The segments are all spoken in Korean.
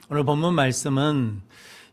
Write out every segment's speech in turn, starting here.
오늘 본문 말씀은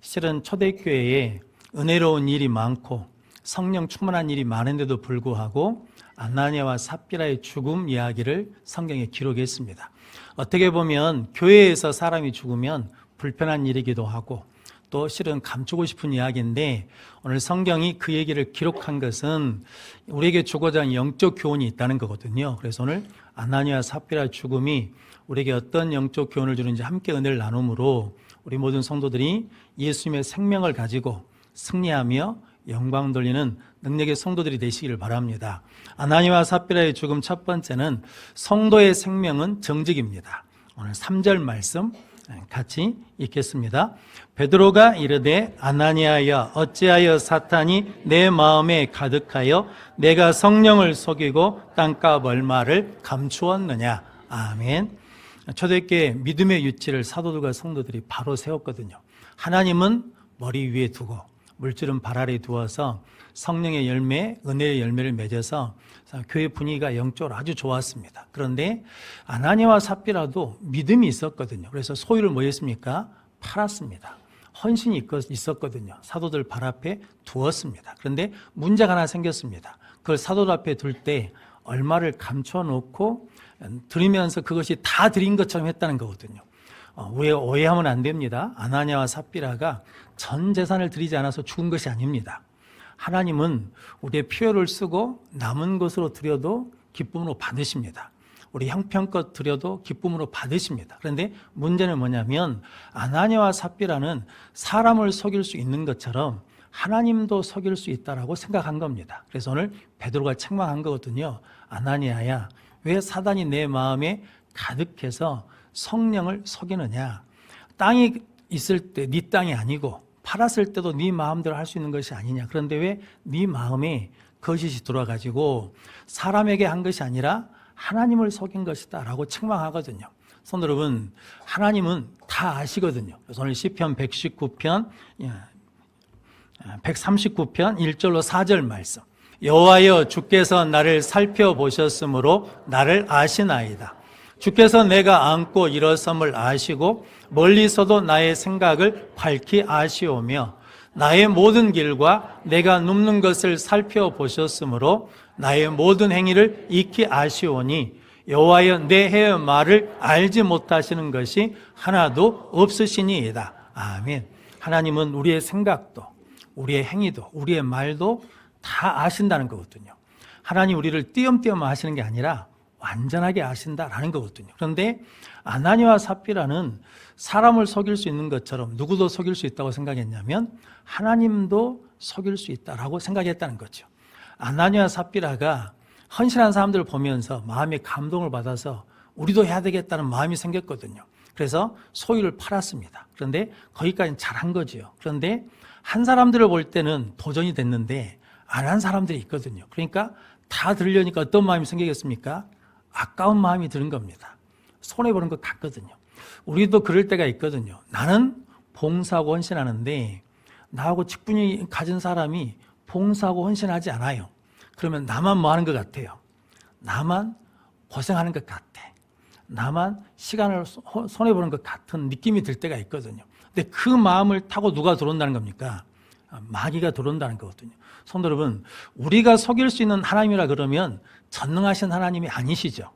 실은 초대교회에 은혜로운 일이 많고 성령 충만한 일이 많은데도 불구하고 아나니아와 삽비라의 죽음 이야기를 성경에 기록했습니다. 어떻게 보면 교회에서 사람이 죽으면 불편한 일이기도 하고 또 실은 감추고 싶은 이야기인데 오늘 성경이 그 얘기를 기록한 것은 우리에게 주고자 하는 영적 교훈이 있다는 거거든요. 그래서 오늘 아나니아와 삽비라 죽음이 우리에게 어떤 영적 교훈을 주는지 함께 은혜를 나눔으로 우리 모든 성도들이 예수님의 생명을 가지고 승리하며 영광 돌리는 능력의 성도들이 되시기를 바랍니다. 아나니아와 삽비라의 죽음 첫 번째는 성도의 생명은 정직입니다. 오늘 3절 말씀 같이 읽겠습니다. 베드로가 이르되 아나니아야 어찌하여 사탄이 내 마음에 가득하여 내가 성령을 속이고 땅값 얼마를 감추었느냐. 아멘. 초대교회 믿음의 유치를 사도들과 성도들이 바로 세웠거든요. 하나님은 머리 위에 두고 물질은 발 아래에 두어서 성령의 열매, 은혜의 열매를 맺어서 교회 분위기가 영적으로 아주 좋았습니다. 그런데 아나니아와 삽비라도 믿음이 있었거든요. 그래서 소유를 뭐 했습니까? 팔았습니다. 헌신이 있었거든요. 사도들 발 앞에 두었습니다. 그런데 문제가 하나 생겼습니다. 그걸 사도들 앞에 둘 때 얼마를 감춰놓고 드리면서 그것이 다 드린 것처럼 했다는 거거든요. 오해하면 안 됩니다. 아나니아와 삽비라가 전 재산을 드리지 않아서 죽은 것이 아닙니다. 하나님은 우리의 필요를 쓰고 남은 것으로 드려도 기쁨으로 받으십니다. 우리 형편껏 드려도 기쁨으로 받으십니다. 그런데 문제는 뭐냐면 아나니아와 삽비라는 사람을 속일 수 있는 것처럼 하나님도 속일 수 있다라고 생각한 겁니다. 그래서 오늘 베드로가 책망한 거거든요. 아나니아야, 왜 사단이 내 마음에 가득해서 성령을 속이느냐. 땅이 있을 때 네 땅이 아니고 팔았을 때도 네 마음대로 할 수 있는 것이 아니냐. 그런데 왜 네 마음에 거짓이 들어와가지고 사람에게 한 것이 아니라 하나님을 속인 것이다 라고 책망하거든요. 성도 여러분, 하나님은 다 아시거든요. 그래서 오늘 시편 139편 1절로 4절 말씀. 여호와여, 주께서 나를 살펴보셨으므로 나를 아시나이다. 주께서 내가 앉고 일어섬을 아시고 멀리서도 나의 생각을 밝히 아시오며 나의 모든 길과 내가 눕는 것을 살펴보셨으므로 나의 모든 행위를 익히 아시오니 여호와여, 내 해의 말을 알지 못하시는 것이 하나도 없으시니이다. 아멘. 하나님은 우리의 생각도 우리의 행위도 우리의 말도 다 아신다는 거거든요. 하나님 우리를 띄엄띄엄 아시는 게 아니라 완전하게 아신다라는 거거든요. 그런데 아나니아와 삽비라는 사람을 속일 수 있는 것처럼 누구도 속일 수 있다고 생각했냐면 하나님도 속일 수 있다라고 생각했다는 거죠. 아나니아와 삽비라가 헌신한 사람들을 보면서 마음에 감동을 받아서 우리도 해야 되겠다는 마음이 생겼거든요. 그래서 소유를 팔았습니다. 그런데 거기까지는 잘한 거죠. 그런데 한 사람들을 볼 때는 도전이 됐는데 안 한 사람들이 있거든요. 그러니까 다 들으려니까 어떤 마음이 생기겠습니까? 아까운 마음이 드는 겁니다. 손해보는 것 같거든요. 우리도 그럴 때가 있거든요. 나는 봉사하고 헌신하는데 나하고 직분이 가진 사람이 봉사하고 헌신하지 않아요. 그러면 나만 뭐 하는 것 같아요? 나만 고생하는 것 같아. 나만 시간을 손해보는 것 같은 느낌이 들 때가 있거든요. 근데 그 마음을 타고 누가 들어온다는 겁니까? 마귀가 들어온다는 거거든요. 성도 여러분, 우리가 속일 수 있는 하나님이라 그러면 전능하신 하나님이 아니시죠.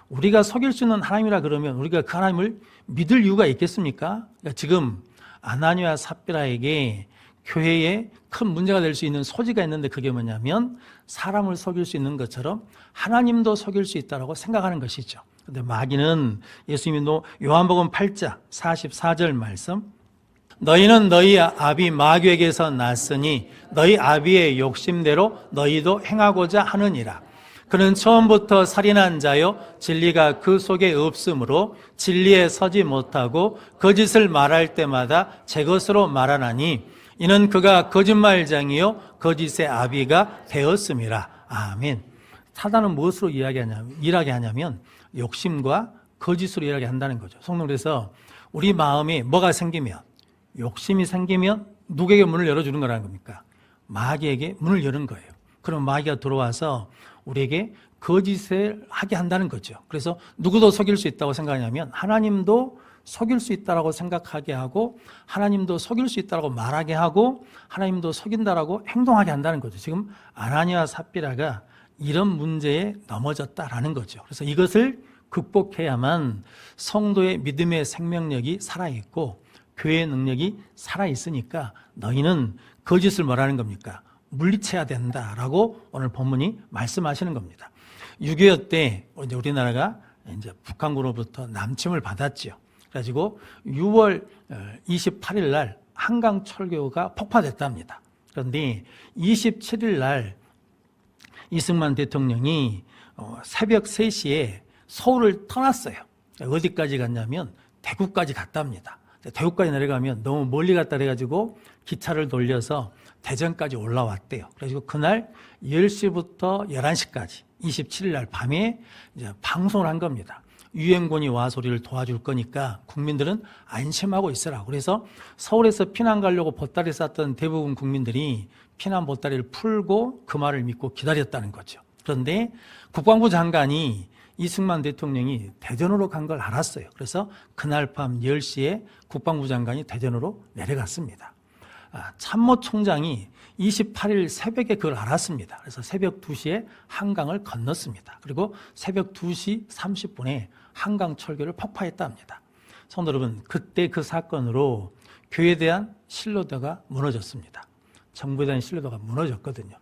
우리가 속일 수 있는 하나님이라 그러면 우리가 그 하나님을 믿을 이유가 있겠습니까? 그러니까 지금 아나니아와 삽비라에게 교회에 큰 문제가 될 수 있는 소지가 있는데 그게 뭐냐면 사람을 속일 수 있는 것처럼 하나님도 속일 수 있다고 생각하는 것이죠. 그런데 마귀는 예수님이 요한복음 8장 44절 말씀, 너희는 너희 아비 마귀에게서 났으니 너희 아비의 욕심대로 너희도 행하고자 하느니라. 그는 처음부터 살인한 자요 진리가 그 속에 없으므로 진리에 서지 못하고 거짓을 말할 때마다 제 것으로 말하나니 이는 그가 거짓말장이요 거짓의 아비가 되었음이라. 아멘. 사단은 무엇으로 일하게 하냐면 욕심과 거짓으로 일하게 한다는 거죠. 성령, 그래서 우리 마음에 뭐가 생기면, 욕심이 생기면 누구에게 문을 열어주는 거라는 겁니까? 마귀에게 문을 여는 거예요. 그럼 마귀가 들어와서 우리에게 거짓을 하게 한다는 거죠. 그래서 누구도 속일 수 있다고 생각하냐면 하나님도 속일 수 있다라고 생각하게 하고 하나님도 속일 수 있다라고 말하게 하고 하나님도 속인다라고 행동하게 한다는 거죠. 지금 아나니아와 삽비라가 이런 문제에 넘어졌다라는 거죠. 그래서 이것을 극복해야만 성도의 믿음의 생명력이 살아있고 교회의 능력이 살아있으니까 너희는 거짓을 뭐라는 겁니까? 물리쳐야 된다라고 오늘 본문이 말씀하시는 겁니다. 6.25 때 이제 우리나라가 이제 북한으로부터 남침을 받았지요. 그래가지고 6월 28일 날 한강 철교가 폭파됐답니다. 그런데 27일 날 이승만 대통령이 새벽 3시에 서울을 떠났어요. 어디까지 갔냐면 대구까지 갔답니다. 대구까지 내려가면 너무 멀리 갔다 그래가지고 기차를 돌려서 대전까지 올라왔대요. 그래서 그날 10시부터 11시까지 27일 날 밤에 이제 방송을 한 겁니다. 유엔군이 와서 우리를 도와줄 거니까 국민들은 안심하고 있으라고. 그래서 서울에서 피난 가려고 보따리 쌌던 대부분 국민들이 피난 보따리를 풀고 그 말을 믿고 기다렸다는 거죠. 그런데 국방부 장관이 이승만 대통령이 대전으로 간 걸 알았어요. 그래서 그날 밤 10시에 국방부 장관이 대전으로 내려갔습니다. 참모총장이 28일 새벽에 그걸 알았습니다. 그래서 새벽 2시에 한강을 건넜습니다. 그리고 새벽 2시 30분에 한강 철교를 폭파했다 합니다. 성도 여러분, 그때 그 사건으로 교회에 대한 신뢰도가 무너졌습니다. 정부에 대한 신뢰도가 무너졌거든요.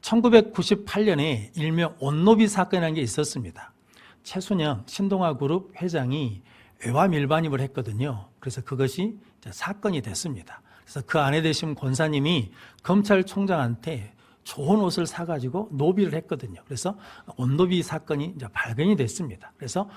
1998년에 일명 온노비 사건이라는 게 있었습니다. 최순영 신동아 그룹 회장이 외화밀반입을 했거든요. 그래서 그것이 사건이 됐습니다. 그래서 그 아내 되신 권사님이 검찰총장한테 좋은 옷을 사가지고 노비를 했거든요. 그래서 온노비 사건이 이제 발견이 됐습니다. 그래서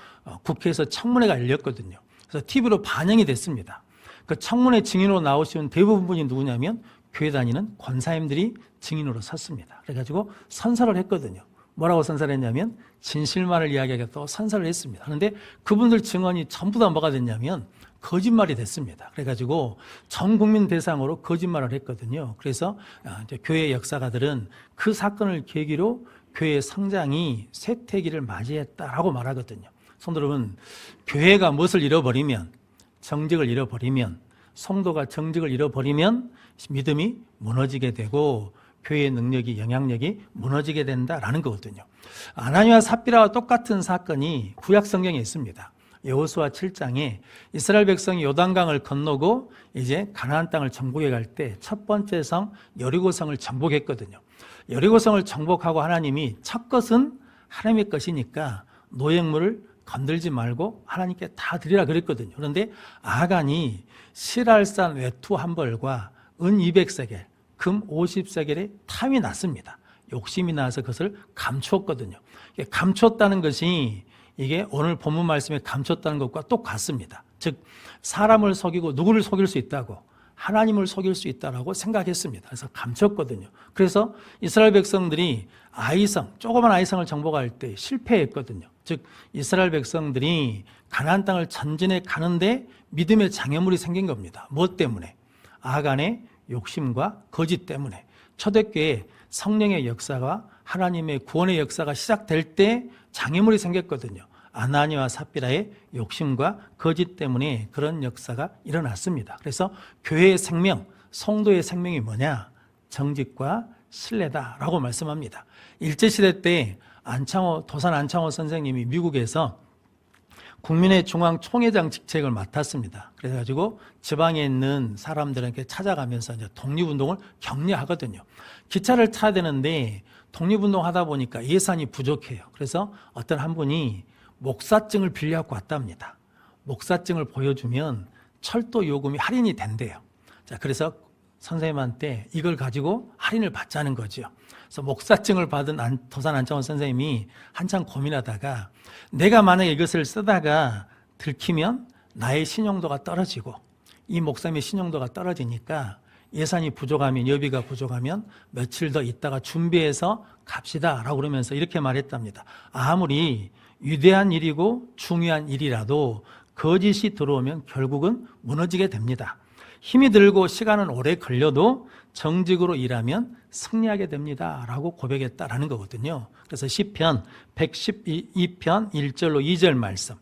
국회에서 청문회가 열렸거든요. 그래서 TV로 반영이 됐습니다. 그 청문회 증인으로 나오신 대부분 분이 누구냐면 교회 다니는 권사님들이 증인으로 섰습니다. 그래가지고 선서를 했거든요. 뭐라고 선서를 했냐면 진실만을 이야기하겠다고 선서를 했습니다. 그런데 그분들 증언이 전부 다 뭐가 됐냐면 거짓말이 됐습니다. 그래가지고 전 국민 대상으로 거짓말을 했거든요. 그래서 이제 교회 역사가들은 그 사건을 계기로 교회의 성장이 쇠퇴기를 맞이했다라고 말하거든요. 성도 여러분, 교회가 무엇을 잃어버리면, 정직을 잃어버리면, 성도가 정직을 잃어버리면 믿음이 무너지게 되고 교회의 능력이, 영향력이 무너지게 된다라는 거거든요. 아나니아와 삽비라와 똑같은 사건이 구약 성경에 있습니다. 여호수아 7장에 이스라엘 백성이 요단강을 건너고 이제 가나안 땅을 정복해 갈 때 첫 번째 성 여리고성을 정복했거든요. 여리고성을 정복하고 하나님이 첫 것은 하나님의 것이니까 노획물을 건들지 말고 하나님께 다 드리라 그랬거든요. 그런데 아간이 실알산 외투 한 벌과 은 200세겔, 금 50세겔의 탐이 났습니다. 욕심이 나서 그것을 감추었거든요. 감췄다는 것이 이게 오늘 본문 말씀에 감췄다는 것과 똑같습니다. 즉 사람을 속이고 누구를 속일 수 있다고? 하나님을 속일 수 있다라고 생각했습니다. 그래서 감췄거든요. 그래서 이스라엘 백성들이 아이성, 조그만 아이성을 정복할 때 실패했거든요. 즉 이스라엘 백성들이 가나안 땅을 전진해 가는데 믿음의 장애물이 생긴 겁니다. 무엇 때문에? 아간의 욕심과 거짓 때문에. 초대교회 성령의 역사가 하나님의 구원의 역사가 시작될 때 장애물이 생겼거든요. 아나니아와 삽비라의 욕심과 거짓 때문에 그런 역사가 일어났습니다. 그래서 교회의 생명, 성도의 생명이 뭐냐? 정직과 신뢰다라고 말씀합니다. 일제시대 때 도산 안창호 선생님이 미국에서 국민의 중앙 총회장 직책을 맡았습니다. 그래가지고 지방에 있는 사람들에게 찾아가면서 이제 독립운동을 격려하거든요. 기차를 타야 되는데 독립운동 하다 보니까 예산이 부족해요. 그래서 어떤 한 분이 목사증을 빌려갖고 왔답니다. 목사증을 보여주면 철도 요금이 할인이 된대요. 자, 그래서 선생님한테 이걸 가지고 할인을 받자는 거죠. 그래서 목사증을 받은 도산 안창호 선생님이 한참 고민하다가 내가 만약에 이것을 쓰다가 들키면 나의 신용도가 떨어지고 이 목사님의 신용도가 떨어지니까 예산이 부족하면, 여비가 부족하면 며칠 더 있다가 준비해서 갑시다 라고 그러면서 이렇게 말했답니다. 아무리 위대한 일이고 중요한 일이라도 거짓이 들어오면 결국은 무너지게 됩니다. 힘이 들고 시간은 오래 걸려도 정직으로 일하면 승리하게 됩니다 라고 고백했다라는 거거든요. 그래서 시편 112편 1절로 2절 말씀,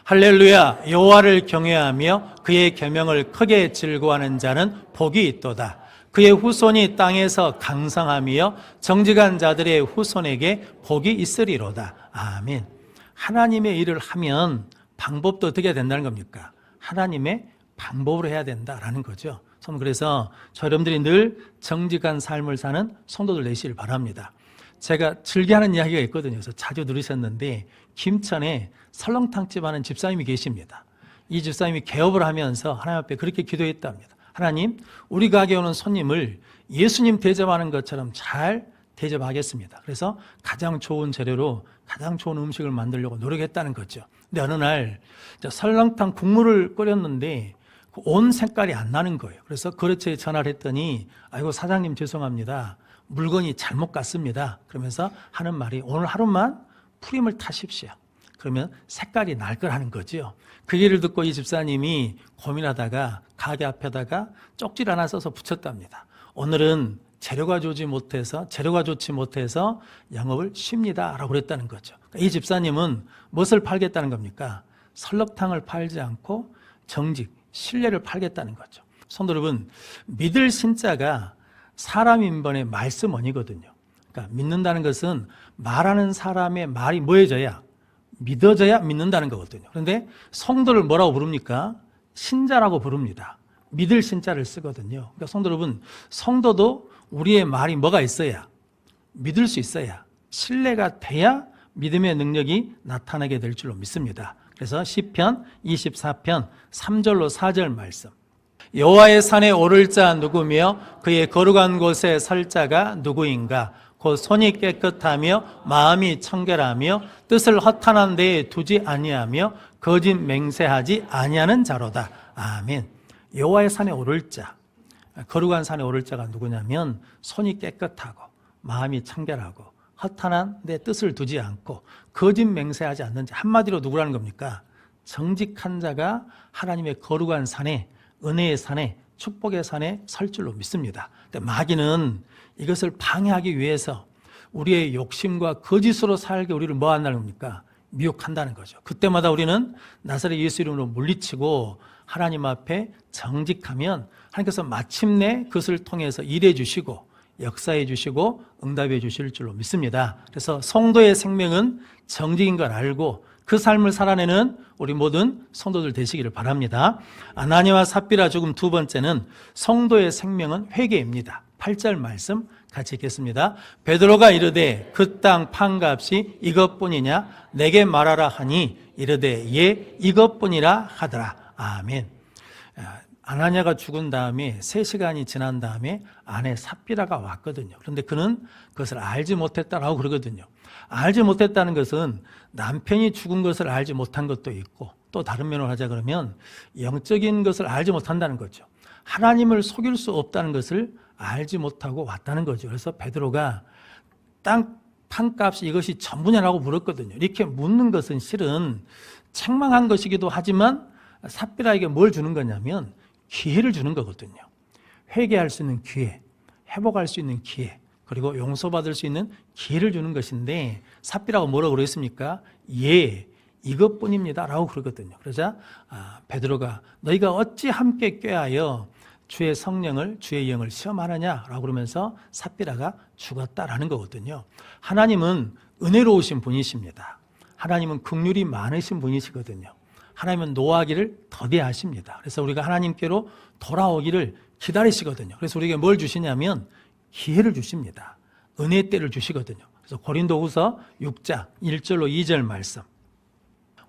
할렐루야. 여호와를 경외하며 그의 계명을 크게 즐거워하는 자는 복이 있도다. 그의 후손이 땅에서 강성하며 정직한 자들의 후손에게 복이 있으리로다. 아멘. 하나님의 일을 하면 방법도 어떻게 된다는 겁니까? 하나님의 방법으로 해야 된다라는 거죠. 그래서 여러분들이 늘 정직한 삶을 사는 성도들 되시길 바랍니다. 제가 즐겨하는 이야기가 있거든요. 그래서 자주 들으셨는데 김천에 설렁탕집 하는 집사님이 계십니다. 이 집사님이 개업을 하면서 하나님 앞에 그렇게 기도했답니다. 하나님, 우리 가게에 오는 손님을 예수님 대접하는 것처럼 잘 대접하겠습니다. 그래서 가장 좋은 재료로 가장 좋은 음식을 만들려고 노력했다는 거죠. 근데 어느 날 설렁탕 국물을 끓였는데 온 색깔이 안 나는 거예요. 그래서 거래처에 전화를 했더니 아이고 사장님 죄송합니다. 물건이 잘못 갔습니다. 그러면서 하는 말이 오늘 하루만 프림을 타십시오. 그러면 색깔이 날 거라는 거죠. 그 얘기를 듣고 이 집사님이 고민하다가 가게 앞에다가 쪽지를 하나 써서 붙였답니다. 오늘은 재료가 좋지 못해서 영업을 쉽니다 라고 그랬다는 거죠. 이 집사님은 무엇을 팔겠다는 겁니까? 설렁탕을 팔지 않고 정직, 신뢰를 팔겠다는 거죠. 성도 여러분, 믿을 신자가 사람 인번의 말씀원이거든요. 그러니까 믿는다는 것은 말하는 사람의 말이 뭐해져야 믿어져야 믿는다는 거거든요. 그런데 성도를 뭐라고 부릅니까? 신자라고 부릅니다. 믿을 신자를 쓰거든요. 그러니까 성도 여러분, 성도도 우리의 말이 뭐가 있어야 믿을 수 있어야 신뢰가 돼야 믿음의 능력이 나타나게 될 줄로 믿습니다. 그래서 시편 24편 3절로 4절 말씀. 여호와의 산에 오를 자 누구며 그의 거룩한 곳에 설 자가 누구인가? 곧 손이 깨끗하며 마음이 청결하며 뜻을 허탄한 데에 두지 아니하며 거짓 맹세하지 아니하는 자로다. 아멘. 여호와의 산에 오를 자, 거룩한 산에 오를 자가 누구냐면 손이 깨끗하고 마음이 청결하고 허탄한 데 뜻을 두지 않고 거짓 맹세하지 않는 자. 한마디로 누구라는 겁니까? 정직한 자가 하나님의 거룩한 산에, 은혜의 산에, 축복의 산에 설 줄로 믿습니다. 근데 마귀는 이것을 방해하기 위해서 우리의 욕심과 거짓으로 살게 우리를 뭐 한다는 겁니까? 미혹한다는 거죠. 그때마다 우리는 나사렛 예수 이름으로 물리치고 하나님 앞에 정직하면 하나님께서 마침내 그것을 통해서 일해 주시고 역사해 주시고 응답해 주실 줄로 믿습니다. 그래서 성도의 생명은 정직인 걸 알고 그 삶을 살아내는 우리 모든 성도들 되시기를 바랍니다. 아나니와 삽비라 죽음 두 번째는 성도의 생명은 회개입니다. 8절 말씀 같이 읽겠습니다. 베드로가 이르되 그 땅 판값이 이것뿐이냐 내게 말하라 하니 이르되 예 이것뿐이라 하더라. 아멘. 아나니아가 죽은 다음에 3시간이 지난 다음에 아내 삽비라가 왔거든요. 그런데 그는 그것을 알지 못했다라고 그러거든요. 알지 못했다는 것은 남편이 죽은 것을 알지 못한 것도 있고 또 다른 면으로 하자 그러면 영적인 것을 알지 못한다는 거죠. 하나님을 속일 수 없다는 것을 알지 못하고 왔다는 거죠. 그래서 베드로가 땅 판값이 이것이 전부냐라고 물었거든요. 이렇게 묻는 것은 실은 책망한 것이기도 하지만 삽비라에게 뭘 주는 거냐면 기회를 주는 거거든요. 회개할 수 있는 기회, 회복할 수 있는 기회, 그리고 용서받을 수 있는 기회를 주는 것인데 삽비라고 뭐라고 그랬습니까? 예, 이것뿐입니다 라고 그러거든요. 그러자 베드로가 너희가 어찌 함께 꾀하여 주의 성령을 주의 영을 시험하느냐라고 그러면서 삽비라가 죽었다라는 거거든요. 하나님은 은혜로우신 분이십니다. 하나님은 긍휼이 많으신 분이시거든요. 하나님은 노하기를 더디하십니다. 그래서 우리가 하나님께로 돌아오기를 기다리시거든요. 그래서 우리에게 뭘 주시냐면 기회를 주십니다. 은혜 때를 주시거든요. 그래서 고린도후서 6장 1절로 2절 말씀.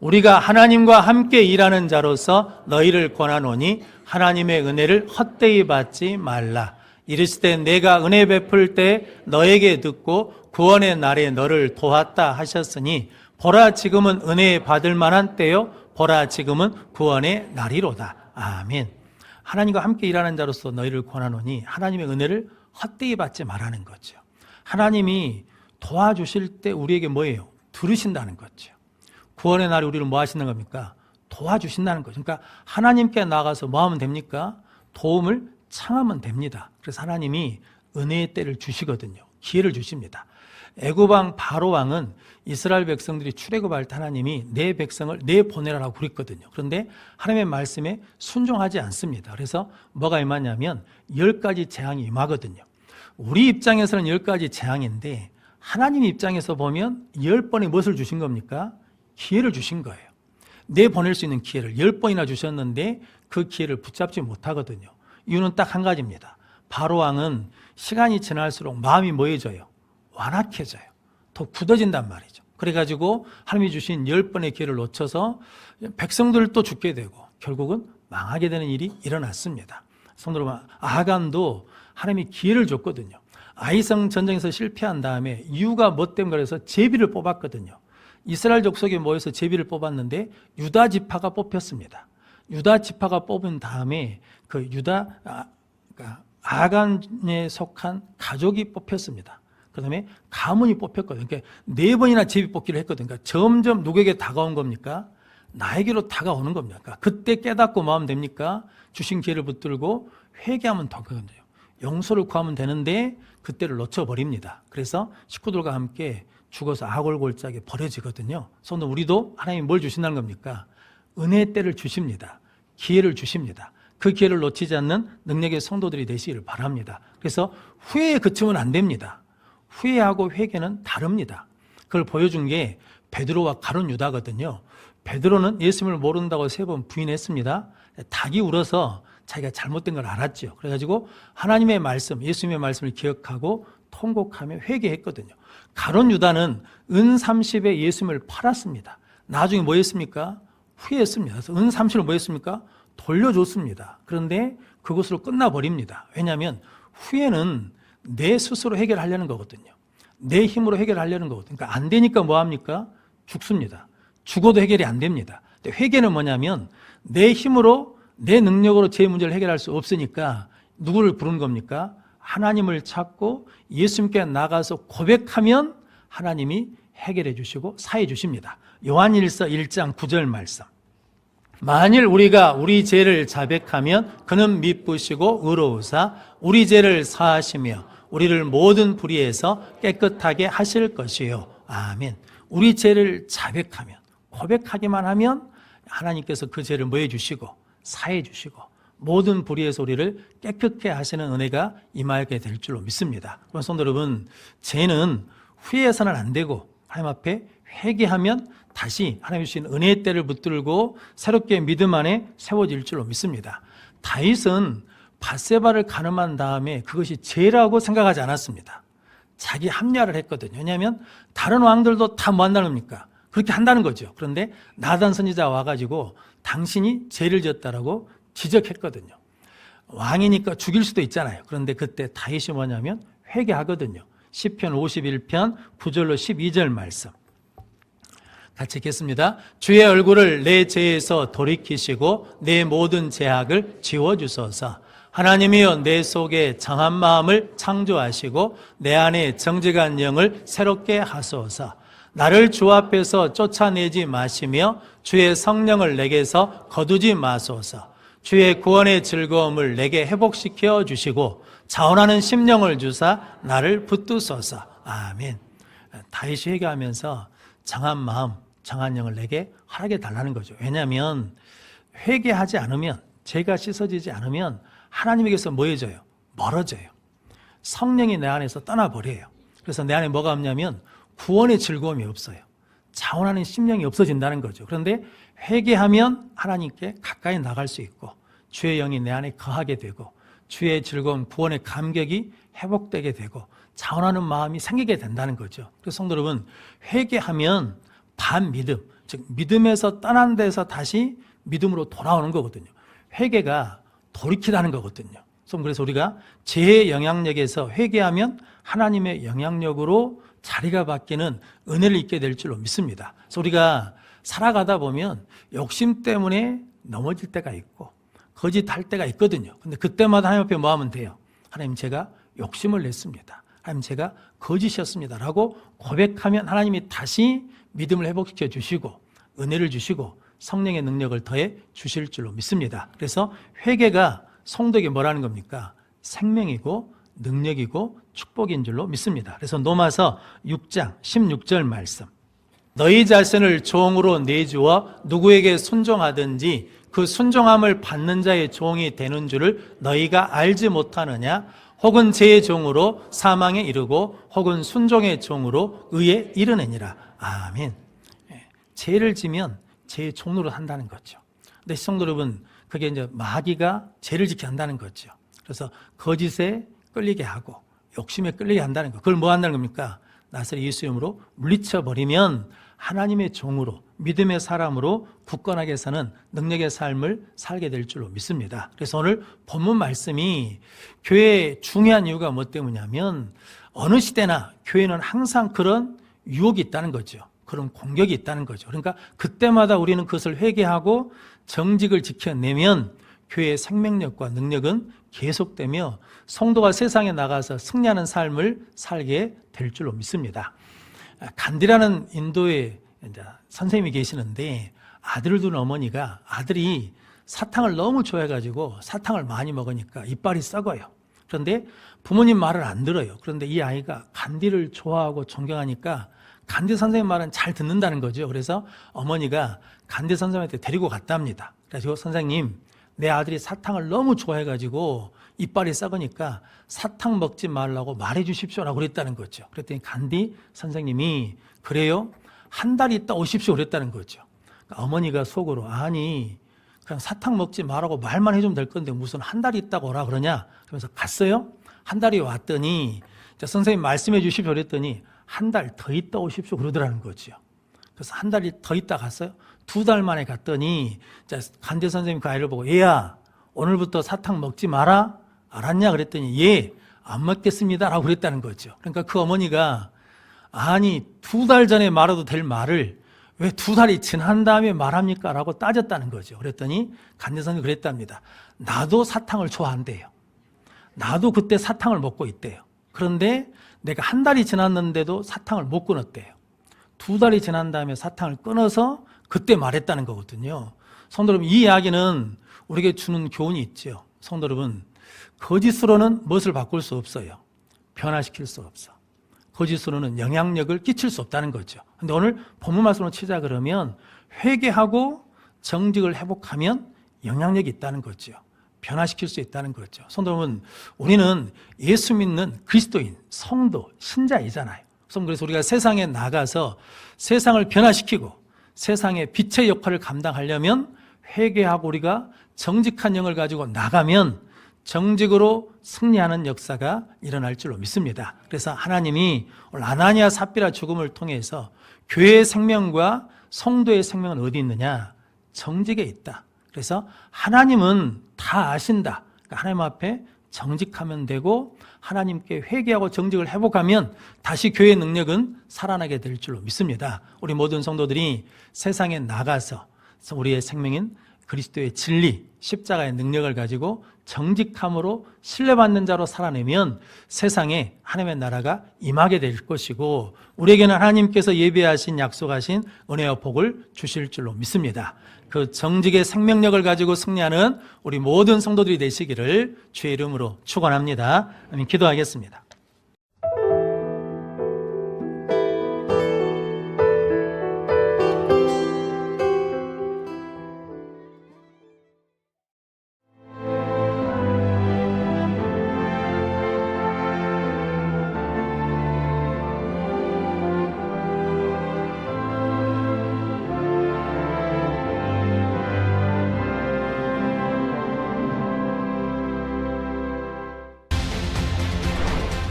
우리가 하나님과 함께 일하는 자로서 너희를 권하노니 하나님의 은혜를 헛되이 받지 말라. 이르시되 내가 은혜 베풀 때 너에게 듣고 구원의 날에 너를 도왔다 하셨으니 보라 지금은 은혜 받을 만한 때요 보라 지금은 구원의 날이로다. 아멘. 하나님과 함께 일하는 자로서 너희를 권하노니 하나님의 은혜를 헛되이 받지 말라는 거죠. 하나님이 도와주실 때 우리에게 뭐예요? 들으신다는 거죠. 구원의 날에 우리를 뭐 하시는 겁니까? 도와주신다는 거죠. 그러니까 하나님께 나가서 뭐 하면 됩니까? 도움을 청하면 됩니다. 그래서 하나님이 은혜의 때를 주시거든요. 기회를 주십니다. 애굽왕 바로 왕은 이스라엘 백성들이 출애굽할 때 하나님이 내 백성을 내보내라라고 그랬거든요. 그런데 하나님의 말씀에 순종하지 않습니다. 그래서 뭐가 임하냐면 10가지 재앙이 임하거든요. 우리 입장에서는 10가지 재앙인데 하나님 입장에서 보면 10번의 무엇을 주신 겁니까? 기회를 주신 거예요. 내보낼 수 있는 기회를 10번이나 주셨는데 그 기회를 붙잡지 못하거든요. 이유는 딱 한 가지입니다. 바로 왕은 시간이 지날수록 마음이 뭐해져요? 완악해져요. 더 굳어진단 말이죠. 그래가지고 하나님이 주신 10번의 기회를 놓쳐서 백성들도 죽게 되고 결국은 망하게 되는 일이 일어났습니다. 성도 여러분, 아간도 하나님이 기회를 줬거든요. 아이성 전쟁에서 실패한 다음에 이유가 뭐 때문에 그래서 제비를 뽑았거든요. 이스라엘 족속에 모여서 제비를 뽑았는데 유다 지파가 뽑혔습니다. 유다 지파가 뽑은 다음에 그 아간에 속한 가족이 뽑혔습니다. 그 다음에 가문이 뽑혔거든요. 그러니까 4번이나 제비 뽑기를 했거든요. 그러니까 점점 누구에게 다가온 겁니까? 나에게로 다가오는 겁니다. 그러니까 그때 깨닫고 마음 됩니까? 주신 기회를 붙들고 회개하면 되거든요. 용서를 구하면 되는데 그때를 놓쳐버립니다. 그래서 식구들과 함께 죽어서 아골골짜기에 버려지거든요. 손도 우리도 하나님이 뭘 주신다는 겁니까? 은혜의 때를 주십니다. 기회를 주십니다. 그 기회를 놓치지 않는 능력의 성도들이 되시기를 바랍니다. 그래서 후회에 그치면 안 됩니다. 후회하고 회개는 다릅니다. 그걸 보여준 게 베드로와 가룟 유다거든요. 베드로는 예수님을 모른다고 3번 부인했습니다. 닭이 울어서 자기가 잘못된 걸 알았죠. 그래가지고 하나님의 말씀, 예수님의 말씀을 기억하고 통곡하며 회개했거든요. 가룟 유다는 은 30에 예수님을 팔았습니다. 나중에 뭐 했습니까? 후회했습니다. 그래서 은 30을 뭐 했습니까? 돌려줬습니다. 그런데 그것으로 끝나버립니다. 왜냐하면 후회는 내 스스로 해결하려는 거거든요. 내 힘으로 해결하려는 거거든요. 그러니까 안 되니까 뭐 합니까? 죽습니다. 죽어도 해결이 안 됩니다. 근데 회개는 뭐냐면 내 힘으로 내 능력으로 제 문제를 해결할 수 없으니까 누구를 부른 겁니까? 하나님을 찾고 예수님께 나가서 고백하면 하나님이 해결해 주시고 사해 주십니다. 요한일서 1장 9절 말씀. 만일 우리가 우리 죄를 자백하면 그는 미쁘시고 의로우사 우리 죄를 사하시며 우리를 모든 불의에서 깨끗하게 하실 것이요. 아멘. 우리 죄를 자백하면, 고백하기만 하면 하나님께서 그 죄를 뭐 해주시고 사해 주시고 모든 불의에서 우리를 깨끗게 하시는 은혜가 임하게 될 줄로 믿습니다. 그럼 성도 여러분, 죄는 후회해서는 안 되고 하나님 앞에 회개하면 다시 하나님 주신 은혜의 때를 붙들고 새롭게 믿음 안에 세워질 줄로 믿습니다. 다윗은 밧세바를 간음한 다음에 그것이 죄라고 생각하지 않았습니다. 자기 합리화를 했거든요. 왜냐하면 다른 왕들도 다 뭐 한다는 겁니까? 그렇게 한다는 거죠. 그런데 나단 선지자가 와가지고 당신이 죄를 지었다라고 지적했거든요. 왕이니까 죽일 수도 있잖아요. 그런데 그때 다윗이 뭐냐면 회개하거든요. 시편 51편 9절로 12절 말씀 같이 읽겠습니다. 주의 얼굴을 내 죄에서 돌이키시고 내 모든 죄악을 지워주소서. 하나님이여 내 속에 정한 마음을 창조하시고 내 안에 정직한 영을 새롭게 하소서. 나를 주 앞에서 쫓아내지 마시며 주의 성령을 내게서 거두지 마소서. 주의 구원의 즐거움을 내게 회복시켜 주시고 자원하는 심령을 주사 나를 붙드소서. 아멘. 다윗이 회개하면서 정한 마음, 정한 영을 내게 허락해 달라는 거죠. 왜냐하면 회개하지 않으면, 죄가 씻어지지 않으면 하나님에게서 뭐 해져요? 멀어져요. 성령이 내 안에서 떠나버려요. 그래서 내 안에 뭐가 없냐면 구원의 즐거움이 없어요. 자원하는 심령이 없어진다는 거죠. 그런데 회개하면 하나님께 가까이 나갈 수 있고 주의 영이 내 안에 거하게 되고 주의 즐거움, 구원의 감격이 회복되게 되고 자원하는 마음이 생기게 된다는 거죠. 그래서 성도 여러분, 회개하면 반믿음, 즉 믿음에서 떠난 데서 다시 믿음으로 돌아오는 거거든요. 회개가 돌이키라는 거거든요. 그래서 우리가 죄의 영향력에서 회개하면 하나님의 영향력으로 자리가 바뀌는 은혜를 잊게 될 줄로 믿습니다. 그래서 우리가 살아가다 보면 욕심 때문에 넘어질 때가 있고 거짓할 때가 있거든요. 근데 그때마다 하나님 앞에 뭐 하면 돼요? 하나님, 제가 욕심을 냈습니다. 하나님, 제가 거짓이었습니다 라고 고백하면 하나님이 다시 믿음을 회복시켜 주시고 은혜를 주시고 성령의 능력을 더해 주실 줄로 믿습니다. 그래서 회개가 성도에게 뭐라는 겁니까? 생명이고 능력이고 축복인 줄로 믿습니다. 그래서 로마서 6장 16절 말씀. 너희 자신을 종으로 내주어 누구에게 순종하든지 그 순종함을 받는 자의 종이 되는 줄을 너희가 알지 못하느냐? 혹은 죄의 종으로 사망에 이르고 혹은 순종의 종으로 의에 이르느니라. 아멘. 죄를 지면 죄의 종으로 한다는 거죠. 근데 시청자 여러분, 그게 이제 마귀가 죄를 지게 한다는 거죠. 그래서 거짓에 끌리게 하고 욕심에 끌리게 한다는 거. 그걸 뭐 한다는 겁니까? 나사렛 예수 이름으로 물리쳐 버리면 하나님의 종으로, 믿음의 사람으로 굳건하게 사는 능력의 삶을 살게 될 줄로 믿습니다. 그래서 오늘 본문 말씀이 교회의 중요한 이유가 뭐 때문이냐면 어느 시대나 교회는 항상 그런 유혹이 있다는 거죠. 그런 공격이 있다는 거죠. 그러니까 그때마다 우리는 그것을 회개하고 정직을 지켜내면 교회의 생명력과 능력은 계속되며 성도가 세상에 나가서 승리하는 삶을 살게 될 줄로 믿습니다. 간디라는 인도의 선생님이 계시는데 아들을 둔 어머니가 아들이 사탕을 너무 좋아해가지고 사탕을 많이 먹으니까 이빨이 썩어요. 그런데 부모님 말을 안 들어요. 그런데 이 아이가 간디를 좋아하고 존경하니까 간디 선생님 말은 잘 듣는다는 거죠. 그래서 어머니가 간디 선생님한테 데리고 갔답니다. 그래서 선생님, 내 아들이 사탕을 너무 좋아해가지고 이빨이 썩으니까 사탕 먹지 말라고 말해 주십시오라고 그랬다는 거죠. 그랬더니 간디 선생님이 그래요? 한 달 있다 오십시오 그랬다는 거죠. 그러니까 어머니가 속으로 아니 그냥 사탕 먹지 말라고 말만 해주면 될 건데 무슨 한 달 있다고 오라 그러냐? 그러면서 갔어요. 한 달이 왔더니 선생님 말씀해 주십시오 그랬더니 한 달 더 있다 오십시오 그러더라는 거죠. 그래서 한 달이 더 있다 갔어요. 2달 만에 갔더니 간디 선생님 그 아이를 보고 얘야 오늘부터 사탕 먹지 마라 알았냐 그랬더니 예 안 먹겠습니다 라고 그랬다는 거죠. 그러니까 그 어머니가 아니 2달 전에 말해도 될 말을 왜 2달이 지난 다음에 말합니까 라고 따졌다는 거죠. 그랬더니 간디 선생님이 그랬답니다. 나도 사탕을 좋아한대요. 나도 그때 사탕을 먹고 있대요. 그런데 내가 한 달이 지났는데도 사탕을 못 끊었대요. 2달이 지난 다음에 사탕을 끊어서 그때 말했다는 거거든요. 성도 여러분, 이 이야기는 우리에게 주는 교훈이 있죠. 성도 여러분, 거짓으로는 무엇을 바꿀 수 없어요. 변화시킬 수 없어. 거짓으로는 영향력을 끼칠 수 없다는 거죠. 그런데 오늘 본문 말씀으로 치자 그러면 회개하고 정직을 회복하면 영향력이 있다는 거죠. 변화시킬 수 있다는 거죠. 성도 여러분, 우리는 예수 믿는 그리스도인, 성도, 신자이잖아요. 그래서 우리가 세상에 나가서 세상을 변화시키고 세상의 빛의 역할을 감당하려면 회개하고 우리가 정직한 영을 가지고 나가면 정직으로 승리하는 역사가 일어날 줄로 믿습니다. 그래서 하나님이 오늘 아나니아 삽비라 죽음을 통해서 교회의 생명과 성도의 생명은 어디 있느냐? 정직에 있다. 그래서 하나님은 다 아신다. 그러니까 하나님 앞에 정직하면 되고 하나님께 회개하고 정직을 회복하면 다시 교회의 능력은 살아나게 될 줄로 믿습니다. 우리 모든 성도들이 세상에 나가서 우리의 생명인 그리스도의 진리, 십자가의 능력을 가지고 정직함으로 신뢰받는 자로 살아내면 세상에 하나님의 나라가 임하게 될 것이고 우리에게는 하나님께서 예비하신 약속하신 은혜와 복을 주실 줄로 믿습니다. 그 정직의 생명력을 가지고 승리하는 우리 모든 성도들이 되시기를 주의 이름으로 축원합니다. 아멘. 기도하겠습니다.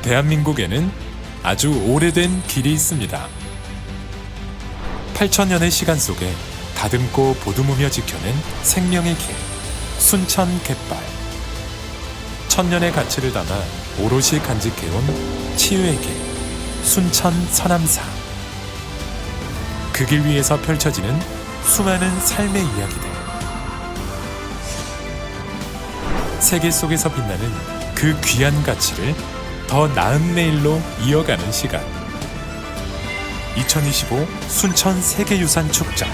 대한민국에는 아주 오래된 길이 있습니다. 8,000년의 시간 속에 다듬고 보듬으며 지켜낸 생명의 길, 순천 갯발. 1000년의 가치를 담아 오롯이 간직해온 치유의 길, 순천 서남사. 그 길 위에서 펼쳐지는 수많은 삶의 이야기들. 세계 속에서 빛나는 그 귀한 가치를 더 나은 내일로 이어가는 시간. 2025 순천 세계유산 축전.